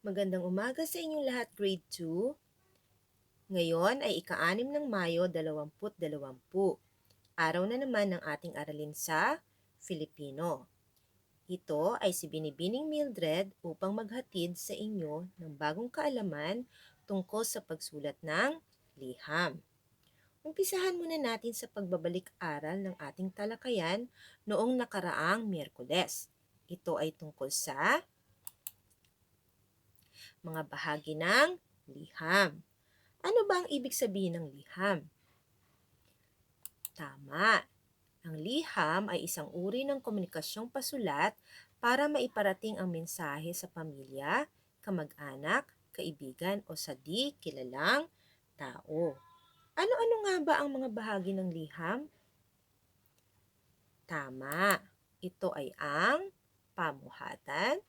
Magandang umaga sa inyong lahat, Grade 2. Ngayon ay ika-6 ng Mayo 2020. Araw na naman ng ating aralin sa Filipino. Ito ay si Binibining Mildred upang maghatid sa inyo ng bagong kaalaman tungkol sa pagsulat ng liham. Umpisahan muna natin sa pagbabalik-aral ng ating talakayan noong nakaraang Miyerkules. Ito ay tungkol sa mga bahagi ng liham. Ano ba ang ibig sabihin ng liham? Tama. Ang liham ay isang uri ng komunikasyong pasulat para maiparating ang mensahe sa pamilya, kamag-anak, kaibigan o sa di kilalang tao. Ano-ano nga ba ang mga bahagi ng liham? Tama. Ito ay ang pamuhatan,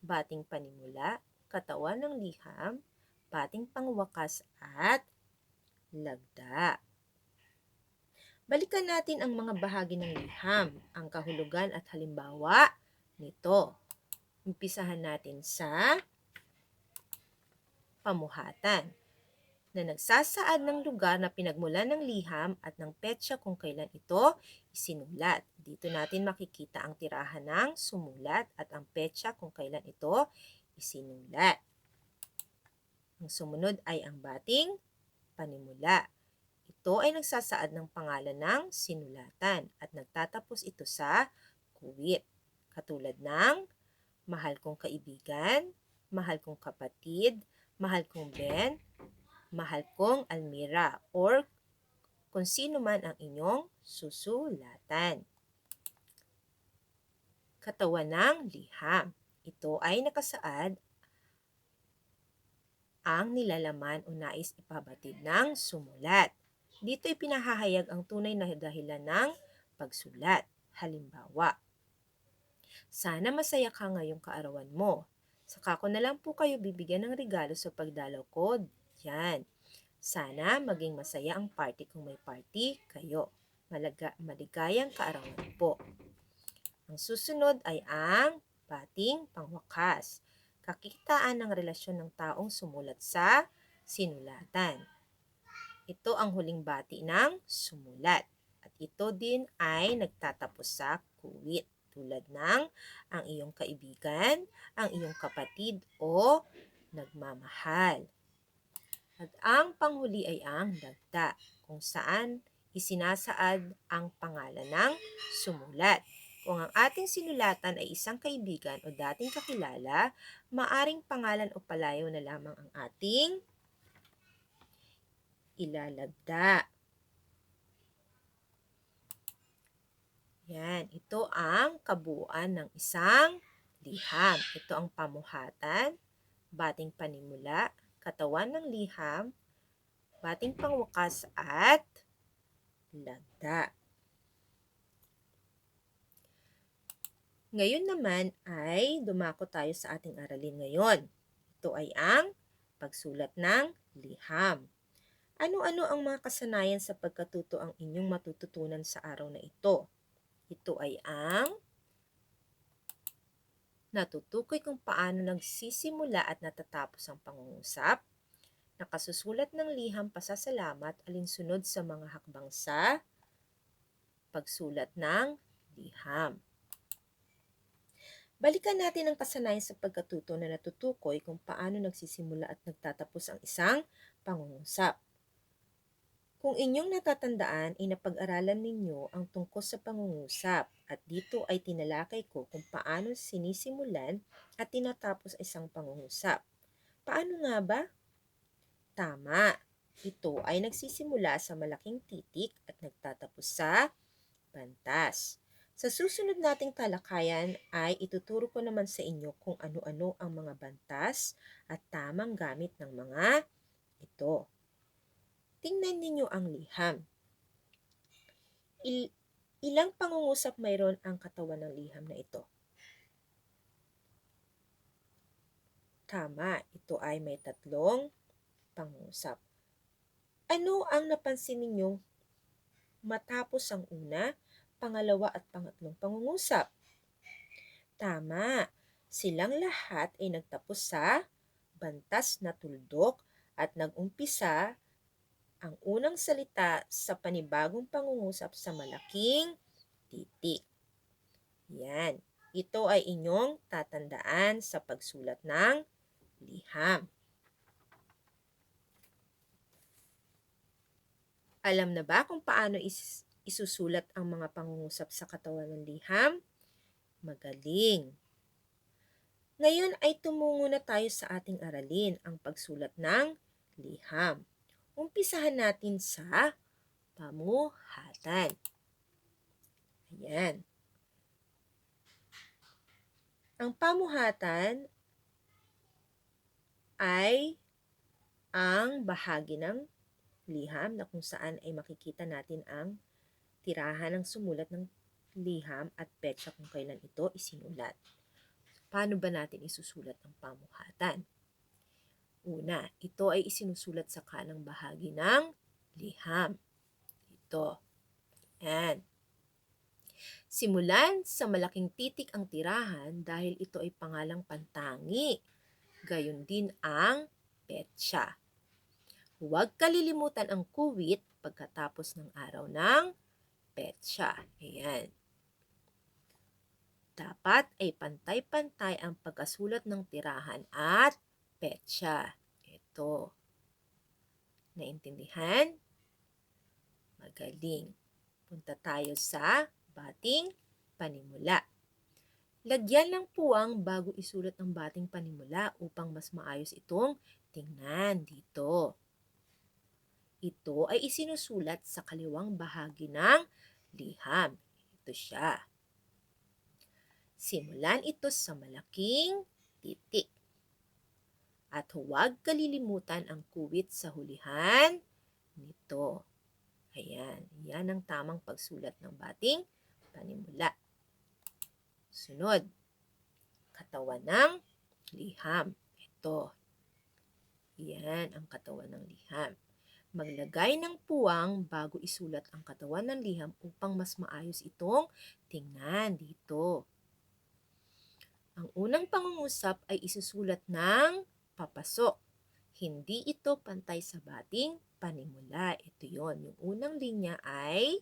bating panimula, katawan ng liham, bating pangwakas at lagda. Balikan natin ang mga bahagi ng liham, ang kahulugan at halimbawa nito. Umpisahan natin sa pamuhatan, na nagsasaad ng lugar na pinagmulan ng liham at ng petsa kung kailan ito isinulat. Dito natin makikita ang tirahan ng sumulat at ang petsa kung kailan ito isinulat. Ang sumunod ay ang bating panimula. Ito ay nagsasaad ng pangalan ng sinulatan at nagtatapos ito sa kuwit. Katulad ng mahal kong kaibigan, mahal kong kapatid, mahal kong Ben, mahal kong Almira, or kung sino man ang inyong susulatan. Katawan ng liham. Ito ay nakasaad ang nilalaman o nais ipabatid ng sumulat. Dito ipinahahayag ang tunay na dahilan ng pagsulat. Halimbawa, sana masaya ka ngayong kaarawan mo. Saka ko na lang po kayo bibigyan ng regalo sa pagdalaw ko diyan. Sana maging masaya ang party kung may party kayo. Maligayang kaarawan po. Ang susunod ay ang bating pangwakas. Kakitaan ng relasyon ng taong sumulat sa sinulatan. Ito ang huling bati ng sumulat. At ito din ay nagtatapos sa kuwit. Tulad ng ang iyong kaibigan, ang iyong kapatid o nagmamahal. At ang panghuli ay ang dagta, kung saan isinasaad ang pangalan ng sumulat. Kung ang ating sinulatan ay isang kaibigan o dating kakilala, maaring pangalan o palayaw na lamang ang ating ilalagda. Yan, ito ang kabuuan ng isang liham. Ito ang pamuhatan, bating panimula, katawan ng liham, bating pangwakas at lagda. Ngayon naman ay dumako tayo sa ating aralin ngayon. Ito ay ang pagsulat ng liham. Ano-ano ang mga kasanayan sa pagkatuto ang inyong matututunan sa araw na ito? Ito ay ang natutukoy kung paano nagsisimula at natatapos ang pangungusap, nakasusulat ng liham pasasalamat alinsunod sa mga hakbang sa pagsulat ng liham. Balikan natin ang kasanayan sa pagkatuto na natutukoy kung paano nagsisimula at nagtatapos ang isang pangungusap. Kung inyong natatandaan ay napag-aralan ninyo ang tungkol sa pangungusap at dito ay tinalakay ko kung paano sinisimulan at tinatapos isang pangungusap. Paano nga ba? Tama, ito ay nagsisimula sa malaking titik at nagtatapos sa bantas. Sa susunod nating talakayan ay ituturo ko naman sa inyo kung ano-ano ang mga bantas at tamang gamit ng mga ito. Tingnan ninyo ang liham. Ilang pangungusap mayroon ang katawan ng liham na ito? Tama, ito ay may 3 pangungusap. Ano ang napansin ninyong matapos ang una, pangalawa at pangatlong pangungusap? Tama, silang lahat ay nagtapos sa bantas na tuldok at nag-umpisa ang unang salita sa panibagong pangungusap sa malaking titik. Yan. Ito ay inyong tatandaan sa pagsulat ng liham. Alam na ba kung paano isusulat ang mga pangungusap sa katawan ng liham? Magaling! Ngayon ay tumungo na tayo sa ating aralin, ang pagsulat ng liham. Umpisahan natin sa pamuhatan. Ayan. Ang pamuhatan ay ang bahagi ng liham na kung saan ay makikita natin ang tirahan ng sumulat ng liham at petsa kung kailan ito isinulat. Paano ba natin isusulat ang pamuhatan? Una, ito ay isinusulat sa kanang bahagi ng liham. Ito. Yan. Simulan sa malaking titik ang tirahan dahil ito ay pangalang pantangi. Gayon din ang petsa. Huwag kalilimutan ang kuwit pagkatapos ng araw ng petsa. Ayan. Dapat ay pantay-pantay ang pagkasulat ng tirahan at petsa. Ito. Naintindihan? Magaling. Punta tayo sa bating panimula. Lagyan ng puwang bago isulat ang bating panimula upang mas maayos itong tingnan dito. Ito ay isinusulat sa kaliwang bahagi ng liham. Ito siya. Simulan ito sa malaking titik. At huwag kalilimutan ang kuwit sa hulihan nito. Ayan, yan ang tamang pagsulat ng bating panimula. Sunod, katawan ng liham. Ito. Yan ang katawan ng liham. Maglagay ng puwang bago isulat ang katawan ng liham upang mas maayos itong tingnan dito. Ang unang pangungusap ay isusulat ng papasok. Hindi ito pantay sa bating panimula. Ito yon. Yung unang linya ay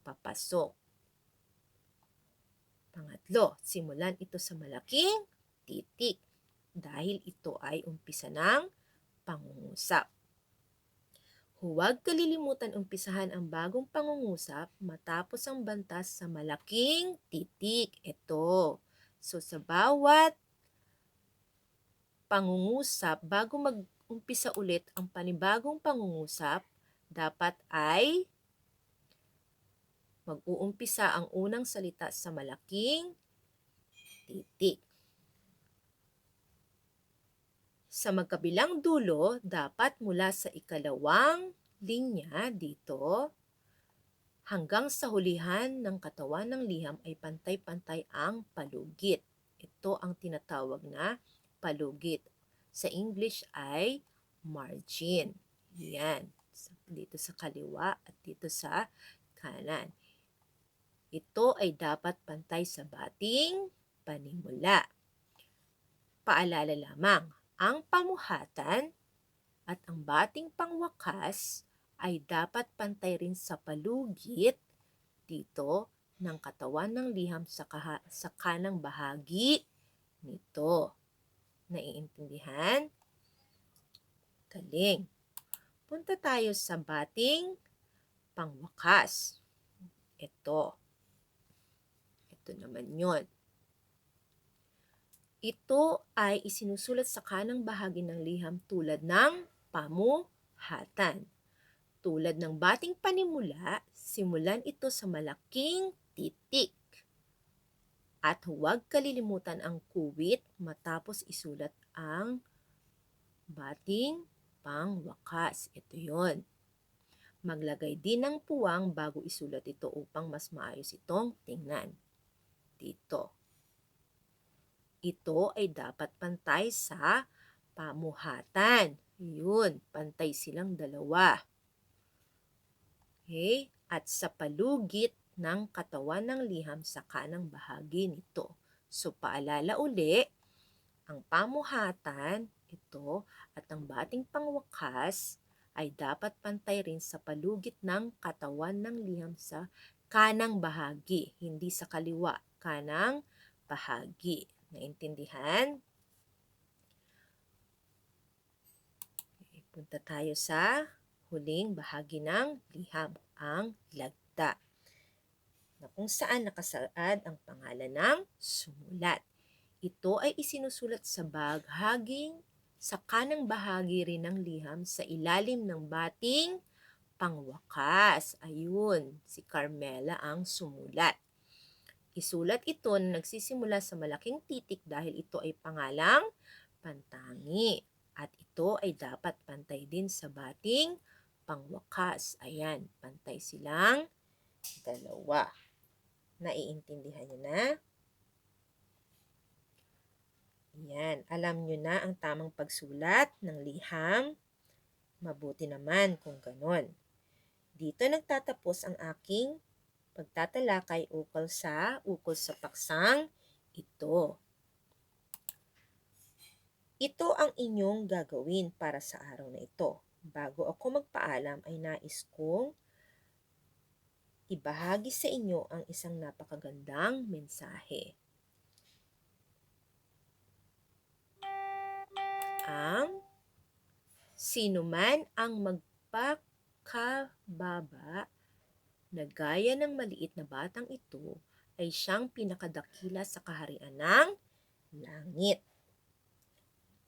papasok. Pangatlo, simulan ito sa malaking titik dahil ito ay umpisa ng pangungusap. Huwag kalilimutan umpisahan ang bagong pangungusap matapos ang bantas sa malaking titik. Ito. So, sa bawat pangungusap, bago mag-umpisa ulit ang panibagong pangungusap, dapat ay mag-uumpisa ang unang salita sa malaking titik. Sa magkabilang dulo, dapat mula sa ikalawang linya dito hanggang sa hulihan ng katawan ng liham ay pantay-pantay ang palugit. Ito ang tinatawag na palugit. Sa English ay margin. Yan. Dito sa kaliwa at dito sa kanan. Ito ay dapat pantay sa bating panimula. Paalala lamang, ang pamuhatan at ang bating pangwakas ay dapat pantay rin sa palugit dito ng katawan ng liham sa kanang bahagi nito. Naiintindihan? Galing. Punta tayo sa bating pangwakas. Ito. Ito naman yon. Ito ay isinusulat sa kanang bahagi ng liham tulad ng pamuhatan. Tulad ng bating panimula, simulan ito sa malaking titik. At huwag kalilimutan ang kuwit matapos isulat ang bating pangwakas. Ito yon. Maglagay din ng puwang bago isulat ito upang mas maayos itong tingnan. Dito. Ito ay dapat pantay sa pamuhatan. Yun, pantay silang dalawa. Okay? At sa palugit ng katawan ng liham sa kanang bahagi nito. So, paalala uli, ang pamuhatan ito at ang bating pangwakas ay dapat pantay rin sa palugit ng katawan ng liham sa kanang bahagi, hindi sa kaliwa, kanang bahagi. Naintindihan? Punta tayo sa huling bahagi ng liham, ang lagda, na kung saan nakasaad ang pangalan ng sumulat. Ito ay isinusulat sa bahaging sa kanang bahagi rin ng liham sa ilalim ng bating pangwakas. Ayun, si Carmela ang sumulat. Isulat ito na nagsisimula sa malaking titik dahil ito ay pangalang pantangi. At ito ay dapat pantay din sa bating pangwakas. Ayan, pantay silang dalawa. Naiintindihan nyo na? Yan, alam nyo na ang tamang pagsulat ng liham. Mabuti naman kung ganon. Dito nagtatapos ang aking pagtatalakay ukol sa paksang ito. Ito ang inyong gagawin para sa araw na ito. Bago ako magpaalam ay nais kong ibahagi sa inyo ang isang napakagandang mensahe. Ang sino man ang magpakababa na gaya ng maliit na batang ito ay siyang pinakadakila sa kaharian ng langit.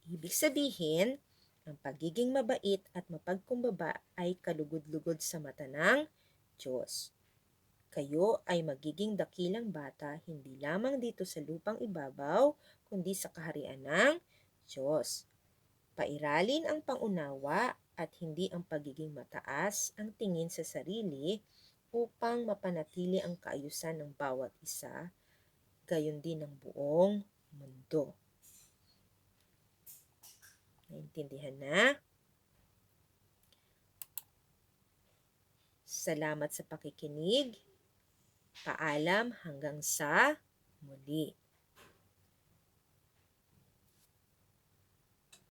Ibig sabihin, ang pagiging mabait at mapagkumbaba ay kalugod-lugod sa mata ng Diyos. Kayo ay magiging dakilang bata hindi lamang dito sa lupang ibabaw, kundi sa kaharian ng Diyos. Pairalin ang pangunawa at hindi ang pagiging mataas ang tingin sa sarili upang mapanatili ang kaayusan ng bawat isa, gayon din ng buong mundo. Naintindihan na? Salamat sa pakikinig. Paalam hanggang sa muli.